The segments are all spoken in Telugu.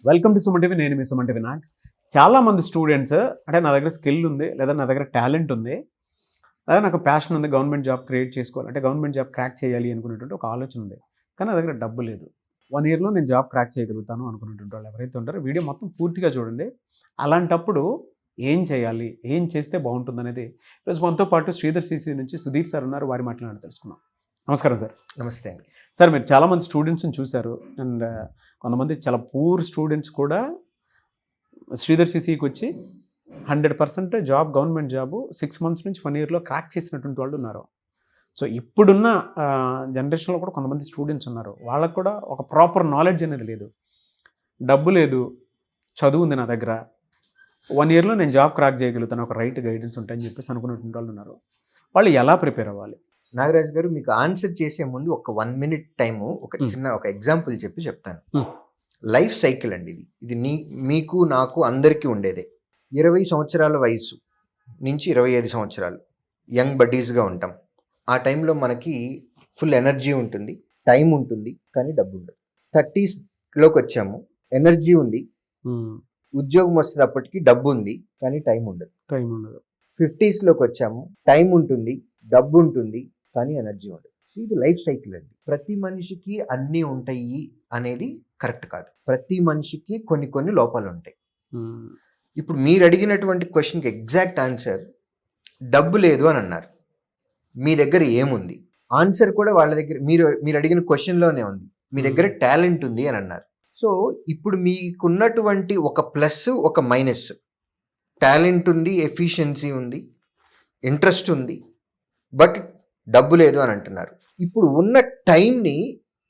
Welcome to Suman TV. నేను మీ సుమన్ టీవీ నాగ్. చాలామంది స్టూడెంట్స్ అంటే నా దగ్గర స్కిల్ ఉంది, లేదా నా దగ్గర టాలెంట్ ఉంది, లేదా నాకు ప్యాషన్ ఉంది, గవర్నమెంట్ జాబ్ క్రియేట్ చేసుకోవాలి, అంటే గవర్నమెంట్ జాబ్ క్రాక్ చేయాలి అనుకునేటువంటి ఒక ఆలోచన ఉంది. కానీ నా దగ్గర డబ్బు లేదు. 1 ఇయర్లో నేను జాబ్ క్రాక్ చేయగలుగుతాను అనుకునేటువంటి వాళ్ళు ఎవరైతే ఉంటారో వీడియో మొత్తం పూర్తిగా చూడండి. అలాంటప్పుడు ఏం చేయాలి, ఏం చేస్తే బాగుంటుంది అనేది ఈరోజు మనతో పాటు శ్రీధర్ సిసి నుంచి సుధీర్ సార్ ఉన్నారు. వారి మాట్లాడి తెలుసుకుందాం. నమస్కారం సార్. నమస్తే అండి. సార్, మీరు చాలామంది స్టూడెంట్స్ని చూశారు, అండ్ కొంతమంది చాలా పూర్ స్టూడెంట్స్ కూడా శ్రీధర్ సిసికి వచ్చి 100% జాబ్, గవర్నమెంట్ జాబు 6 months నుంచి 1 yearలో క్రాక్ చేసినటువంటి వాళ్ళు ఉన్నారు. సో ఇప్పుడున్న జనరేషన్లో కూడా కొంతమంది స్టూడెంట్స్ ఉన్నారు, వాళ్ళకు కూడా ఒక ప్రాపర్ నాలెడ్జ్ అనేది లేదు, డబ్బు లేదు, చదువు ఉంది నా దగ్గర, 1 yearలో నేను జాబ్ క్రాక్ చేయగలుగుతాను, ఒక రైట్ గైడెన్స్ ఉంటాయని చెప్పేసి అనుకున్నటువంటి వాళ్ళు ఉన్నారు. వాళ్ళు ఎలా ప్రిపేర్ అవ్వాలి? నాగరాజ్ గారు, మీకు ఆన్సర్ చేసే ముందు ఒక 1 minute టైము ఒక ఎగ్జాంపుల్ చెప్తాను. లైఫ్ సైకిల్ అండి ఇది మీకు నాకు అందరికీ ఉండేదే. 20 సంవత్సరాల వయసు నుంచి 25 సంవత్సరాలు యంగ్ బడ్డీస్గా ఉంటాం. ఆ టైంలో మనకి ఫుల్ ఎనర్జీ ఉంటుంది, టైం ఉంటుంది, కానీ డబ్బు ఉండదు. 30sలోకి వచ్చాము, ఎనర్జీ ఉంది, ఉద్యోగం వస్తుంది, అప్పటికి డబ్బు ఉంది, కానీ టైం ఉండదు. 50sలోకి వచ్చాము, టైం ఉంటుంది, డబ్బు ఉంటుంది, కానీ ఎనర్జీ ఉండదు. ఇది లైఫ్ సైకిల్ అండి. ప్రతి మనిషికి అన్నీ ఉంటాయి అనేది కరెక్ట్ కాదు. ప్రతి మనిషికి కొన్ని లోపాలు ఉంటాయి. ఇప్పుడు మీరు అడిగినటువంటి క్వశ్చన్కి ఎగ్జాక్ట్ ఆన్సర్ డబ్బు లేదు అని అన్నారు. మీ దగ్గర ఏముంది? ఆన్సర్ కూడా వాళ్ళ దగ్గర మీరు అడిగిన క్వశ్చన్లోనే ఉంది. మీ దగ్గర టాలెంట్ ఉంది అని అన్నారు. సో ఇప్పుడు మీకున్నటువంటి ఒక ప్లస్, ఒక మైనస్. టాలెంట్ ఉంది, ఎఫిషియన్సీ ఉంది, ఇంట్రెస్ట్ ఉంది, బట్ డబ్బు లేదు అని అంటున్నారు. ఇప్పుడు ఉన్న టైంని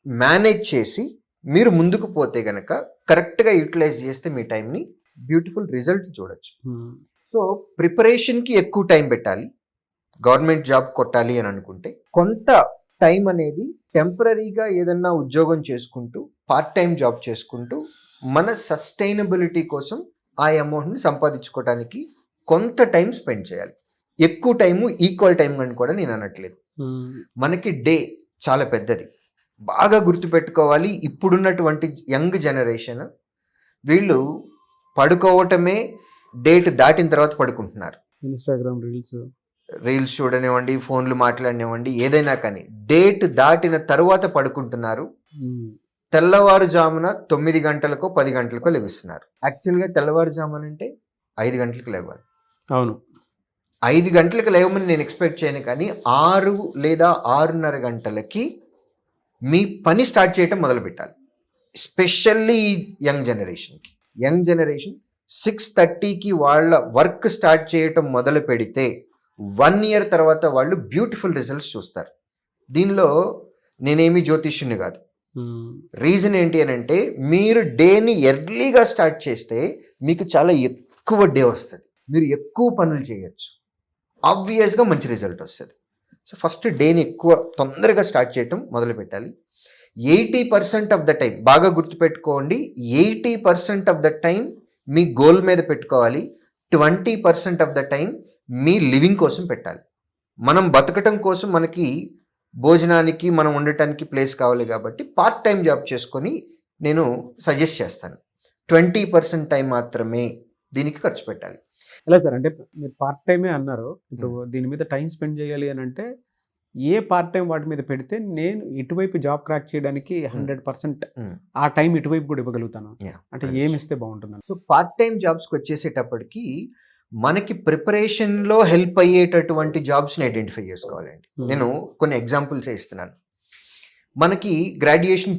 మేనేజ్ చేసి మీరు ముందుకు పోతే గనక, కరెక్ట్గా యూటిలైజ్ చేస్తే మీ టైంని బ్యూటిఫుల్ రిజల్ట్ చూడొచ్చు. సో ప్రిపరేషన్కి ఎక్కువ టైం పెట్టాలి. గవర్నమెంట్ జాబ్ కొట్టాలి అని అనుకుంటే కొంత టైం అనేది టెంపరీగా ఏదన్నా ఉద్యోగం చేసుకుంటూ, పార్ట్ టైం జాబ్ చేసుకుంటూ మన సస్టైనబిలిటీ కోసం ఆ అమౌంట్ని సంపాదించుకోవడానికి కొంత టైం స్పెండ్ చేయాలి. ఎక్కువ టైము ఈక్వల్ టైం అని కూడా నేను అనట్లేదు. మనకి డే చాలా పెద్దది, బాగా గుర్తుపెట్టుకోవాలి. ఇప్పుడున్నటువంటి యంగ్ జనరేషన్ వీళ్ళు పడుకోవటమే డేట్ దాటిన తర్వాత పడుకుంటున్నారు. ఇన్స్టాగ్రామ్ రీల్స్ చూడనివ్వండి, ఫోన్లు మాట్లాడనివ్వండి, ఏదైనా కానీ డేట్ దాటిన తర్వాత పడుకుంటున్నారు. తెల్లవారుజామున 9 గంటలకో 10 గంటలకో లెగుస్తున్నారు. యాక్చువల్గా తెల్లవారుజామున అంటే 5 గంటలకు లేవాలి. అవును, 5 గంటలకు లేవమని నేను ఎక్స్పెక్ట్ చేయను, కానీ 6 లేదా 6:30 గంటలకి మీ పని స్టార్ట్ చేయటం మొదలు పెట్టాలి. ఎస్పెషల్లీ యంగ్ జనరేషన్ 6:30కి వాళ్ళ వర్క్ స్టార్ట్ చేయటం మొదలు పెడితే 1 year తర్వాత వాళ్ళు బ్యూటిఫుల్ రిజల్ట్స్ చూస్తారు. దీనిలో నేనేమి జ్యోతిష్యుని కాదు. రీజన్ ఏంటి అని అంటే, మీరు డేని ఎర్లీగా స్టార్ట్ చేస్తే మీకు చాలా ఎక్కువ డే వస్తుంది, మీరు ఎక్కువ పనులు చేయొచ్చు, ఆబ్వియస్గా మంచి రిజల్ట్ వస్తుంది. సో ఫస్ట్ డేని తొందరగా స్టార్ట్ చేయటం మొదలు పెట్టాలి. 80% ఆఫ్ ద టైం, బాగా గుర్తుపెట్టుకోండి, 80% of the time me goal మీద పెట్టుకోవాలి. 20% of the time me living కోసం పెట్టాలి. మనం బతకటం కోసం మనకి భోజనానికి, మనం ఉండటానికి ప్లేస్ కావాలి. కాబట్టి పార్ట్ టైం జాబ్ చేసుకొని నేను సజెస్ట్ చేస్తాను 20% టైం మాత్రమే దీనికి ఖర్చు పెట్టాలి. ఎలా సార్, అంటే మీరు పార్ట్ టైమే అన్నారు, ఇప్పుడు దీని మీద టైం స్పెండ్ చేయాలి అని అంటే ఏ పార్ట్ టైం వాటి మీద పెడితే నేను ఇటువైపు జాబ్ క్రాక్ చేయడానికి 100% ఆ టైం ఇటువైపు కూడా ఇవ్వగలుగుతాను, అంటే ఏమి ఇస్తే బాగుంటుంది? సో పార్ట్ టైం జాబ్స్కి వచ్చేసేటప్పటికి మనకి ప్రిపరేషన్లో హెల్ప్ అయ్యేటటువంటి జాబ్స్ని ఐడెంటిఫై చేసుకోవాలండి. నేను కొన్ని ఎగ్జాంపుల్స్ ఇస్తున్నాను. మనకి గ్రాడ్యుయేషన్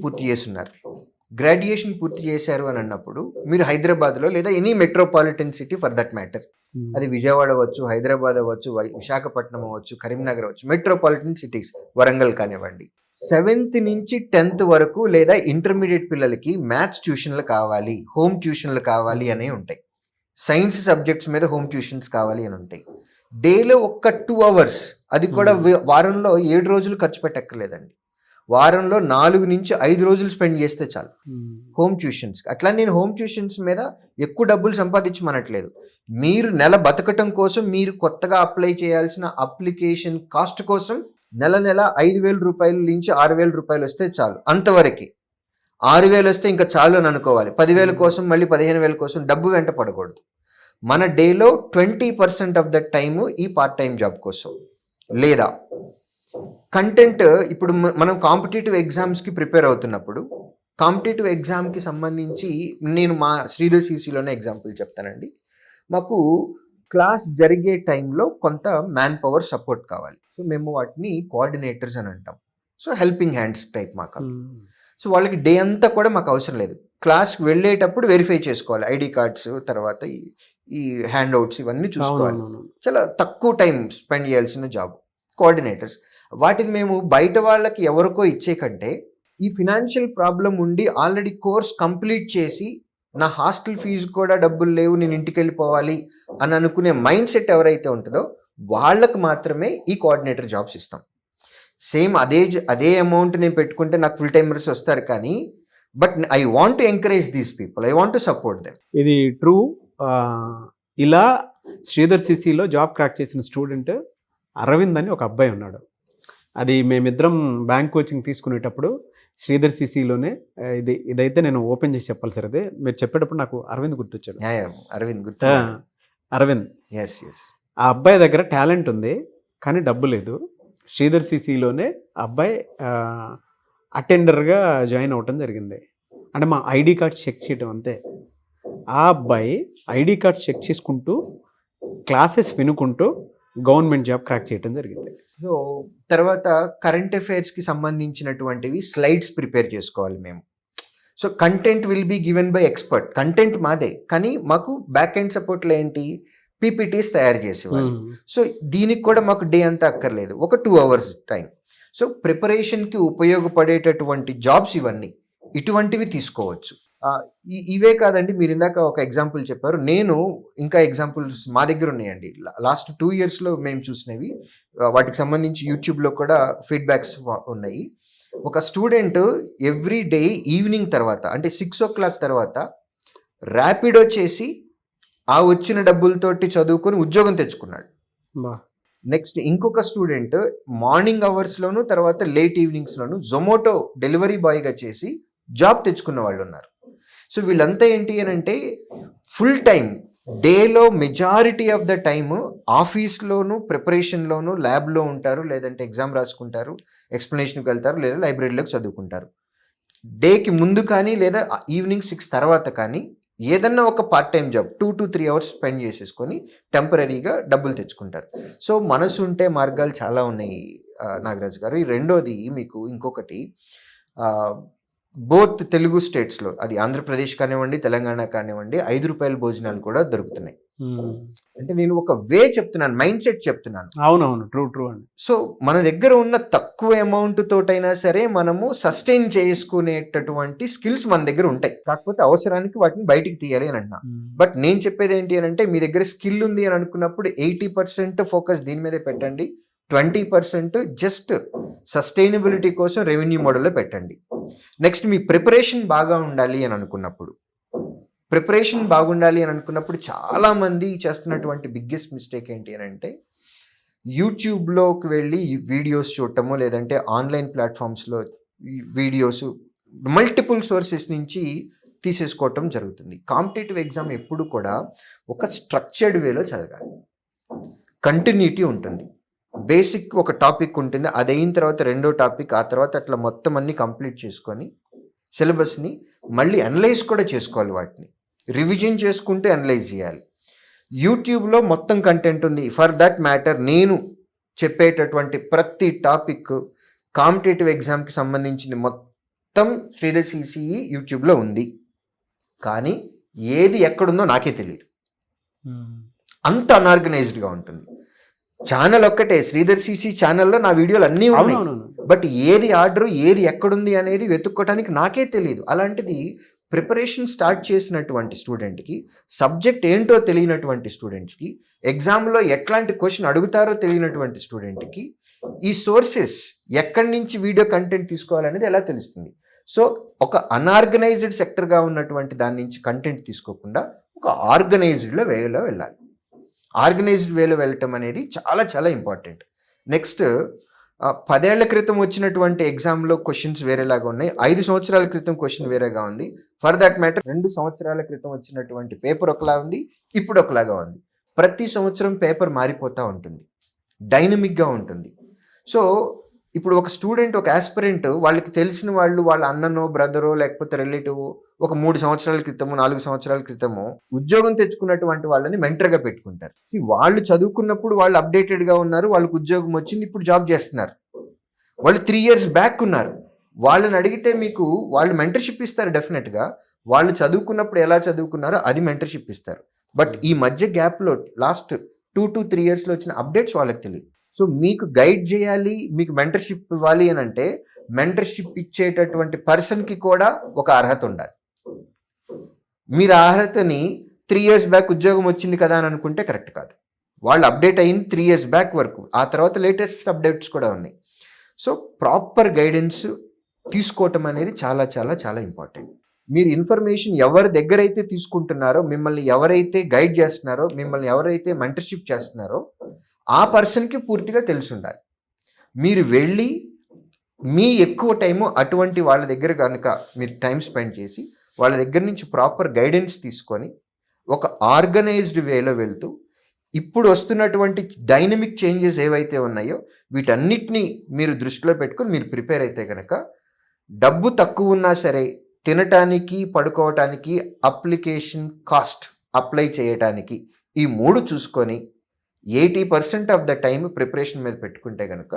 పూర్తి చేశారు అని అన్నప్పుడు మీరు హైదరాబాద్లో లేదా any metropolitan city for that matter, అది విజయవాడ అవ్వచ్చు, హైదరాబాద్ అవ్వచ్చు, విశాఖపట్నం అవ్వచ్చు, కరీంనగర్ అవ్వచ్చు, మెట్రోపాలిటన్ సిటీస్, వరంగల్ కానివ్వండి. 7th నుంచి 10th వరకు లేదా ఇంటర్మీడియట్ పిల్లలకి మ్యాథ్స్ ట్యూషన్లు కావాలి, హోమ్ ట్యూషన్లు కావాలి అనేవి ఉంటాయి. సైన్స్ సబ్జెక్ట్స్ మీద హోమ్ ట్యూషన్స్ కావాలి అని ఉంటాయి. డేలో ఒక్క 2 hours, అది కూడా వారంలో 7 రోజులు ఖర్చు పెట్టక్కర్లేదండి. వారంలో 4 నుంచి 5 రోజులు స్పెండ్ చేస్తే చాలు హోమ్ ట్యూషన్స్. అట్లా నేను హోమ్ ట్యూషన్స్ మీద ఎక్కువ డబ్బులు సంపాదించమనట్లేదు. మీరు నెల బతకటం కోసం మీరు కొత్తగా అప్లై చేయాల్సిన అప్లికేషన్ కాస్ట్ కోసం నెల 5,000 రూపాయల నుంచి 6,000 రూపాయలు వస్తే చాలు, అంతవరకే. 6,000 వస్తే ఇంకా చాలు అని అనుకోవాలి. 10,000 కోసం మళ్ళీ 15,000 కోసం డబ్బు వెంట పడకూడదు. మన డేలో 20% ఆఫ్ ద టైము ఈ పార్ట్ టైం జాబ్ కోసం. లేదా కంటెంట్ ఇప్పుడు మనం కాంపిటేటివ్ ఎగ్జామ్స్కి ప్రిపేర్ అవుతున్నప్పుడు కాంపిటేటివ్ ఎగ్జామ్కి సంబంధించి నేను మా శ్రీధర్ సిసిలోనే ఎగ్జాంపుల్ చెప్తానండి. మాకు క్లాస్ జరిగే టైంలో కొంత మ్యాన్ పవర్ సపోర్ట్ కావాలి. సో మేము వాటిని కోఆర్డినేటర్స్ అని అంటాం. సో హెల్పింగ్ హ్యాండ్స్ టైప్ మాకు. సో వాళ్ళకి డే అంతా కూడా మాకు అవసరం లేదు. క్లాస్కి వెళ్ళేటప్పుడు వెరిఫై చేసుకోవాలి, ఐడి కార్డ్స్, తర్వాత ఈ హ్యాండ్ అవుట్స్ ఇవన్నీ చూసుకోవాలి. చాలా తక్కువ టైం స్పెండ్ చేయాల్సిన జాబ్ కోఆర్డినేటర్స్. వాటిని మేము బయట వాళ్ళకి ఎవరికో ఇచ్చే కంటే ఈ ఫినాన్షియల్ ప్రాబ్లం ఉండి ఆల్రెడీ కోర్స్ కంప్లీట్ చేసి నా హాస్టల్ ఫీజు కూడా డబ్బులు లేవు, నేను ఇంటికి వెళ్ళిపోవాలి అని అనుకునే మైండ్ సెట్ ఎవరైతే ఉంటుందో వాళ్ళకు మాత్రమే ఈ కోఆర్డినేటర్ జాబ్స్ ఇస్తాం. సేమ్ అదే అమౌంట్ నేను పెట్టుకుంటే నాకు ఫుల్ టైమర్స్ వస్తారు, కానీ but I want to encourage these people, I want to support them. ఇది ట్రూ. ఇలా శ్రీధర్ సిసిలో జాబ్ క్రాక్ చేసిన స్టూడెంట్ అరవింద్ అని ఒక అబ్బాయి ఉన్నాడు. అది మేమిద్దరం బ్యాంక్ కోచింగ్ తీసుకునేటప్పుడు శ్రీధర్ సిసిలోనే ఇదైతే నేను ఓపెన్ చేసి చెప్పాలి సార్. అదే మీరు చెప్పేటప్పుడు నాకు అరవింద్ గుర్తొచ్చాడు. అరవింద్ ఆ అబ్బాయి దగ్గర టాలెంట్ ఉంది కానీ డబ్బు లేదు. శ్రీధర్ సిసిలోనే అబ్బాయి అటెండర్గా జాయిన్ అవ్వటం జరిగింది. అంటే మా ఐడి కార్డ్స్ చెక్ చేయడం అంతే. ఆ అబ్బాయి ఐడి కార్డ్స్ చెక్ చేసుకుంటూ క్లాసెస్ వినుకుంటూ గవర్నమెంట్ జాబ్ క్రాక్ చేయడం జరిగింది. సో తర్వాత కరెంట్ అఫైర్స్కి సంబంధించినటువంటివి స్లైడ్స్ ప్రిపేర్ చేసుకోవాలి మేము. So content will be given by expert. Content మాదే, కానీ మాకు బ్యాక్ ఎండ్ సపోర్ట్లో ఏంటి పీపీటీస్ తయారు చేసేవాళ్ళు. సో దీనికి కూడా మాకు డే అంతా అక్కర్లేదు, ఒక 2 hours టైం. సో ప్రిపరేషన్కి ఉపయోగపడేటటువంటి జాబ్స్ ఇవన్నీ, ఇటువంటివి తీసుకోవచ్చు. ఇవే కాదండి, మీరు ఇందాక ఒక ఎగ్జాంపుల్ చెప్పారు, నేను ఇంకా ఎగ్జాంపుల్స్ మా దగ్గర ఉన్నాయండి. లాస్ట్ 2 yearsలో మేము చూసినవి, వాటికి సంబంధించి యూట్యూబ్లో కూడా ఫీడ్బ్యాక్స్ ఉన్నాయి. ఒక స్టూడెంట్ ఎవ్రీ డే ఈవినింగ్ తర్వాత అంటే 6 o'clock తర్వాత ర్యాపిడో చేసి ఆ వచ్చిన డబ్బులతోటి చదువుకొని ఉద్యోగం తెచ్చుకున్నాడు. నెక్స్ట్ ఇంకొక స్టూడెంట్ మార్నింగ్ అవర్స్లోను తర్వాత లేట్ ఈవినింగ్స్లోను జొమాటో డెలివరీ బాయ్గా చేసి జాబ్ తెచ్చుకున్న వాళ్ళు ఉన్నారు. సో వీళ్ళంతా ఏంటి అని అంటే ఫుల్ టైం డేలో మెజారిటీ ఆఫ్ ద టైమ్ ఆఫీస్లోను ప్రిపరేషన్లోను ల్యాబ్లో ఉంటారు, లేదంటే ఎగ్జామ్ రాసుకుంటారు, ఎక్స్ప్లెనేషన్కి వెళ్తారు, లేదా లైబ్రరీలోకి చదువుకుంటారు. డేకి ముందు కానీ లేదా ఈవినింగ్ 6 తర్వాత కానీ ఏదన్నా ఒక part time job 2 to 3 hours spend చేసేసుకొని టెంపరీగా డబ్బులు తెచ్చుకుంటారు. సో మనసు ఉంటే మార్గాలు చాలా ఉన్నాయి నాగరాజు గారు. ఈ రెండోది మీకు ఇంకొకటి, బోత్ తెలుగు స్టేట్స్లో, అది ఆంధ్రప్రదేశ్ కానివ్వండి తెలంగాణ కానివ్వండి, 5 రూపాయల భోజనాలు కూడా దొరుకుతున్నాయి. అంటే నేను ఒక వే చెప్తున్నాను, మైండ్ సెట్ చెప్తున్నాను. అవునవును, ట్రూ ట్రూ అండి. సో మన దగ్గర ఉన్న తక్కువ అమౌంట్ తోటైనా సరే మనము సస్టైన్ చేసుకునేటటువంటి స్కిల్స్ మన దగ్గర ఉంటాయి. కాకపోతే అవసరానికి వాటిని బయటికి తీయాలి అని అంటున్నా. బట్ నేను చెప్పేది ఏంటి అని అంటే, మీ దగ్గర స్కిల్ ఉంది అని అనుకున్నప్పుడు 80% ఫోకస్ దీని మీదే పెట్టండి, 20% జస్ట్ సస్టైనబిలిటీ కోసం రెవెన్యూ మోడల్లో పెట్టండి. నెక్స్ట్ మీ ప్రిపరేషన్ బాగా ఉండాలి అని అనుకున్నప్పుడు చాలామంది చేస్తున్నటువంటి బిగ్గెస్ట్ మిస్టేక్ ఏంటి అని అంటే, యూట్యూబ్లోకి వెళ్ళి వీడియోస్ చూడటము, లేదంటే ఆన్లైన్ ప్లాట్ఫామ్స్లో వీడియోస్ మల్టిపుల్ సోర్సెస్ నుంచి తీసేసుకోవటం జరుగుతుంది. కాంపిటేటివ్ ఎగ్జామ్ ఎప్పుడు కూడా ఒక స్ట్రక్చర్డ్ వేలో చదవాలి, కంటిన్యూటీ ఉంటుంది. బేసిక్ ఒక టాపిక్ ఉంటుంది, అది అయిన తర్వాత రెండో టాపిక్, ఆ తర్వాత అట్లా మొత్తం అన్ని కంప్లీట్ చేసుకొని సిలబస్ని మళ్ళీ అనలైజ్ కూడా చేసుకోవాలి, వాటిని రివిజన్ చేసుకుంటూ అనలైజ్ చేయాలి. యూట్యూబ్లో మొత్తం కంటెంట్ ఉంది. ఫర్ దట్ మ్యాటర్ నేను చెప్పేటటువంటి ప్రతి టాపిక్ కాంపిటేటివ్ ఎగ్జామ్కి సంబంధించింది మొత్తం శ్రీధర్ సిసిఈ యూట్యూబ్లో ఉంది. కానీ ఏది ఎక్కడుందో నాకే తెలియదు, అంత అన్ఆర్గనైజ్డ్గా ఉంటుంది. ఛానల్ ఒక్కటే శ్రీధర్ సిసి ఛానల్లో నా వీడియోలు అన్నీ ఉన్నాయి, బట్ ఏది ఆర్డర్ ఏది ఎక్కడుంది అనేది వెతుక్కోవడానికి నాకే తెలియదు. అలాంటిది ప్రిపరేషన్ స్టార్ట్ చేసినటువంటి స్టూడెంట్కి, సబ్జెక్ట్ ఏంటో తెలియనటువంటి స్టూడెంట్స్కి, ఎగ్జామ్లో ఎట్లాంటి క్వశ్చన్ అడుగుతారో తెలియనటువంటి స్టూడెంట్కి ఈ సోర్సెస్ ఎక్కడి నుంచి వీడియో కంటెంట్ తీసుకోవాలనేది ఎలా తెలుస్తుంది? సో ఒక అన్ఆర్గనైజ్డ్ సెక్టర్గా ఉన్నటువంటి దాని నుంచి కంటెంట్ తీసుకోకుండా ఒక ఆర్గనైజ్డ్లో వేలో వెళ్ళాలి. ఆర్గనైజ్డ్ వేలో వెళ్ళటం అనేది చాలా చాలా ఇంపార్టెంట్. నెక్స్ట్ 10 ఏళ్ల క్రితం వచ్చినటువంటి ఎగ్జామ్లో క్వశ్చన్స్ వేరేలాగా ఉన్నాయి, 5 సంవత్సరాల క్రితం క్వశ్చన్ వేరేగా ఉంది, ఫర్ దట్ మ్యాటర్ 2 సంవత్సరాల క్రితం వచ్చినటువంటి పేపర్ ఒకలా ఉంది, ఇప్పుడు ఒకలాగా ఉంది. ప్రతి సంవత్సరం పేపర్ మారిపోతూ ఉంటుంది, డైనమిక్గా ఉంటుంది. సో ఇప్పుడు ఒక స్టూడెంట్, ఒక ఆస్పిరెంట్, వాళ్ళకి తెలిసిన వాళ్ళు వాళ్ళ అన్ననో బ్రదరో లేకపోతే రిలేటివ్ ఒక 3 సంవత్సరాల క్రితము 4 సంవత్సరాల క్రితము ఉద్యోగం తెచ్చుకున్నటువంటి వాళ్ళని మెంటర్గా పెట్టుకుంటారు. వాళ్ళు చదువుకున్నప్పుడు వాళ్ళు అప్డేటెడ్గా ఉన్నారు, వాళ్ళకి ఉద్యోగం వచ్చింది, ఇప్పుడు జాబ్ చేస్తున్నారు. వాళ్ళు 3 years బ్యాక్ ఉన్నారు. వాళ్ళని అడిగితే మీకు వాళ్ళు మెంటర్షిప్ ఇస్తారు డెఫినెట్గా. వాళ్ళు చదువుకున్నప్పుడు ఎలా చదువుకున్నారో అది మెంటర్షిప్ ఇస్తారు. బట్ ఈ మధ్య గ్యాప్లో లాస్ట్ 2 to 3 yearsలో వచ్చిన అప్డేట్స్ వాళ్ళకి తెలియదు. సో మీకు గైడ్ చేయాలి, మీకు మెంటర్షిప్ ఇవ్వాలి అని అంటే మెంటర్షిప్ ఇచ్చేటటువంటి పర్సన్కి కూడా ఒక అర్హత ఉండాలి. మీరు ఆ అర్హతని 3 years బ్యాక్ ఉద్యోగం వచ్చింది కదా అని అనుకుంటే కరెక్ట్ కాదు. వాళ్ళు అప్డేట్ అయింది 3 years బ్యాక్ వరకు, ఆ తర్వాత లేటెస్ట్ అప్డేట్స్ కూడా ఉన్నాయి. సో ప్రాపర్ గైడెన్స్ తీసుకోవటం అనేది చాలా చాలా చాలా ఇంపార్టెంట్. మీరు ఇన్ఫర్మేషన్ ఎవరి దగ్గర అయితే తీసుకుంటున్నారో, మిమ్మల్ని ఎవరైతే గైడ్ చేస్తున్నారో, మిమ్మల్ని ఎవరైతే మెంటర్షిప్ చేస్తున్నారో ఆ పర్సన్కి పూర్తిగా తెలిసి ఉండాలి. మీరు వెళ్ళి మీ ఎక్కువ టైము అటువంటి వాళ్ళ దగ్గర కనుక మీరు టైం స్పెండ్ చేసి వాళ్ళ దగ్గర నుంచి ప్రాపర్ గైడెన్స్ తీసుకొని ఒక ఆర్గనైజ్డ్ వేలో వెళ్తూ ఇప్పుడు వస్తున్నటువంటి డైనమిక్ చేంజెస్ ఏవైతే ఉన్నాయో వీటన్నిటినీ మీరు దృష్టిలో పెట్టుకొని మీరు ప్రిపేర్ అయితే కనుక డబ్బు తక్కువ ఉన్నా సరే తినటానికి, పడుకోవటానికి, అప్లికేషన్ కాస్ట్ అప్లై చేయటానికి ఈ 3 చూసుకొని 80% ఆఫ్ ద టైం ప్రిపరేషన్ మీద పెట్టుకుంటే కనుక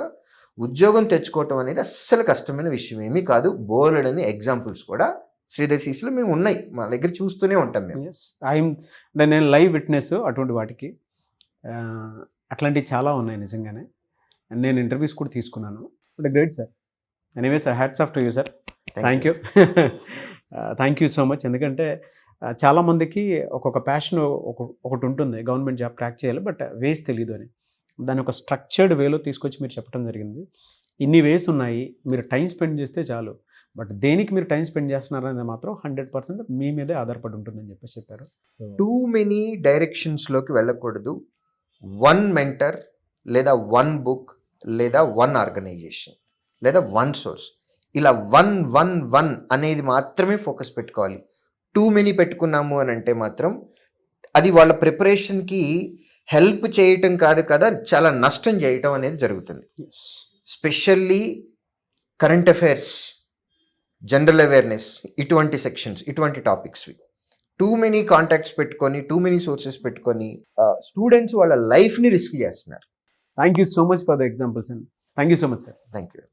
ఉద్యోగం తెచ్చుకోవటం అనేది అస్సలు కష్టమైన విషయం ఏమీ కాదు. బోలెడని ఎగ్జాంపుల్స్ కూడా శ్రీధర్ సీసీలో మేము ఉన్నాయి, మా దగ్గర చూస్తూనే ఉంటాం మేము. నేను లైవ్ విట్నెస్ అటువంటి వాటికి. అట్లాంటివి చాలా ఉన్నాయి నిజంగానే. నేను ఇంటర్వ్యూస్ కూడా తీసుకున్నాను. But great sir. Anyway sir, hats off to you sir. Thank you. Thank you so much. ఎందుకంటే చాలామందికి ఒక్కొక్క ప్యాషన్ ఒకటి ఉంటుంది, గవర్నమెంట్ జాబ్ క్రాక్ చేయాలి, బట్ వేస్ తెలియదు అని. దాన్ని ఒక స్ట్రక్చర్డ్ వేలో తీసుకొచ్చి మీరు చెప్పడం జరిగింది. ఇన్ని వేస్ ఉన్నాయి, మీరు టైం స్పెండ్ చేస్తే చాలు. బట్ దేనికి మీరు టైం స్పెండ్ చేస్తున్నారనేది మాత్రం 100% మీ మీదే ఆధారపడి ఉంటుందని చెప్పారు. టూ మెనీ డైరెక్షన్స్లోకి వెళ్ళకూడదు. 1 మెంటర్ లేదా 1 బుక్ లేదా 1 ఆర్గనైజేషన్ లేదా 1 సోర్స్, ఇలా 1 అనేది మాత్రమే ఫోకస్ పెట్టుకోవాలి. టూ మెనీ పెట్టుకున్నాము అని అంటే మాత్రం అది వాళ్ళ ప్రిపరేషన్కి హెల్ప్ చేయటం కాదు కదా, చాలా నష్టం చేయటం అనేది జరుగుతుంది. Specially current affairs, general awareness, ఇటువంటి సెక్షన్స్, ఇటువంటి టాపిక్స్వి టూ మెనీ కాంటాక్ట్స్ పెట్టుకొని, టూ మెనీ సోర్సెస్ పెట్టుకొని స్టూడెంట్స్ వాళ్ళ లైఫ్ని రిస్క్ చేస్తున్నారు. Thank you so much for the examples and thank you so much sir. Thank you.